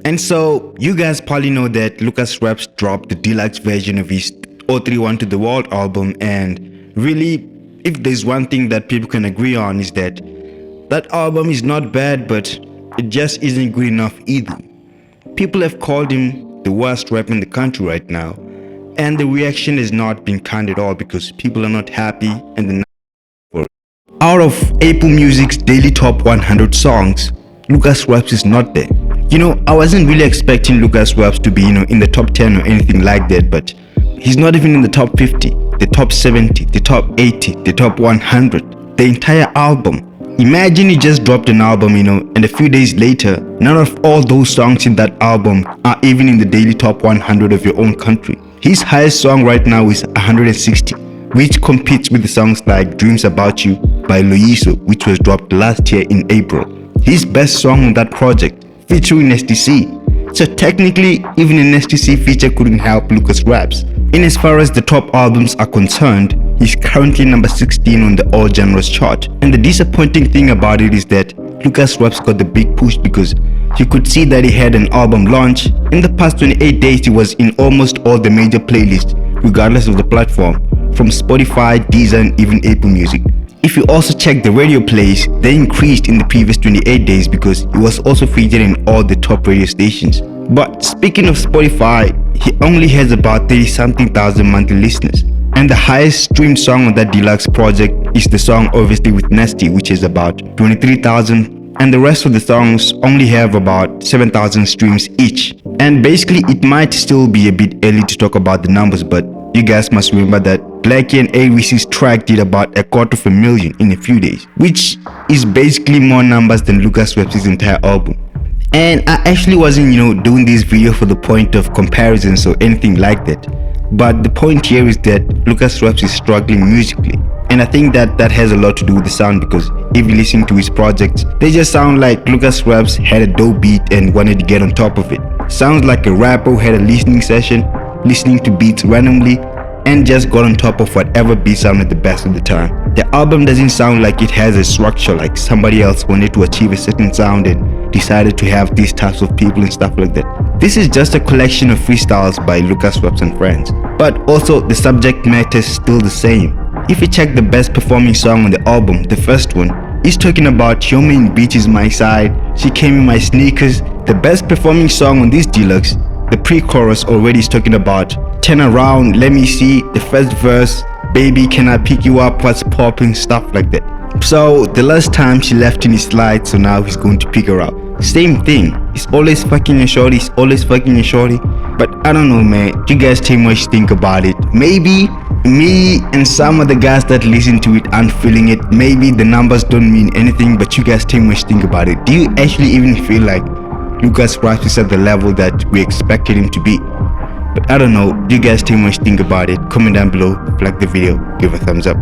And so you guys probably know that LucasRaps dropped the deluxe version of his 031 to the World album, and really, if there's one thing that people can agree on, is that that album is not bad, but it just isn't good enough either. People have called him the worst rapper in the country right now, and the reaction has not been kind at all because people are not happy and they're not. Out of Apple Music's daily top 100 songs, LucasRaps is not there. I wasn't really expecting LucasRaps to be, in the top 10 or anything like that, but he's not even in the top 50, the top 70, the top 80, the top 100, the entire album. Imagine he just dropped an album, and a few days later, none of all those songs in that album are even in the daily top 100 of your own country. His highest song right now is 160, which competes with the songs like Dreams About You by Loyiso, which was dropped last year in April. His best song on that project, featuring STC. So technically, even an STC feature couldn't help LucasRaps. In as far as the top albums are concerned, he's currently number 16 on the all genres chart. And the disappointing thing about it is that LucasRaps got the big push because you could see that he had an album launch. In the past 28 days, he was in almost all the major playlists, regardless of the platform, from Spotify, Deezer, and even Apple Music. If you also check the radio plays, they increased in the previous 28 days because he was also featured in all the top radio stations. But speaking of Spotify, he only has about 30-something thousand monthly listeners. And the highest streamed song on that deluxe project is the song obviously with Nasty, which is about 23,000, and the rest of the songs only have about 7,000 streams each. And basically it might still be a bit early to talk about the numbers, but you guys must remember that Blackie and AVC's track did about 250,000 in a few days, which is basically more numbers than LucasRaps' entire album. And I actually wasn't, doing this video for the point of comparisons or anything like that. But the point here is that LucasRaps is struggling musically. And I think that has a lot to do with the sound, because if you listen to his projects, they just sound like LucasRaps had a dope beat and wanted to get on top of it. Sounds like a rapper who had a listening session, listening to beats randomly, and just got on top of whatever beat sounded the best at the time. The album doesn't sound like it has a structure, like somebody else wanted to achieve a certain sound and decided to have these types of people and stuff like that. This is just a collection of freestyles by LucasRaps and friends. But also the subject matter is still the same. If you check the best performing song on the album, the first one, he's talking about your main bitch is my side, she came in my sneakers. The best performing song on this deluxe, the pre-chorus already is talking about turn around, let me see, the first verse, baby can I pick you up, what's popping, stuff like that. So the last time she left in his slide, so now he's going to pick her up. Same thing, he's always fucking a shorty, he's always fucking a shorty. But I don't know, man, you guys tell me what you think about it. Maybe me and some of the guys that listen to it aren't feeling it. Maybe the numbers don't mean anything, but you guys tell me what you think about it. Do you actually even feel like LucasRaps is at the level that we expected him to be? But I don't know, you guys tell me what you think about it. Comment down below, like the video, give a thumbs up.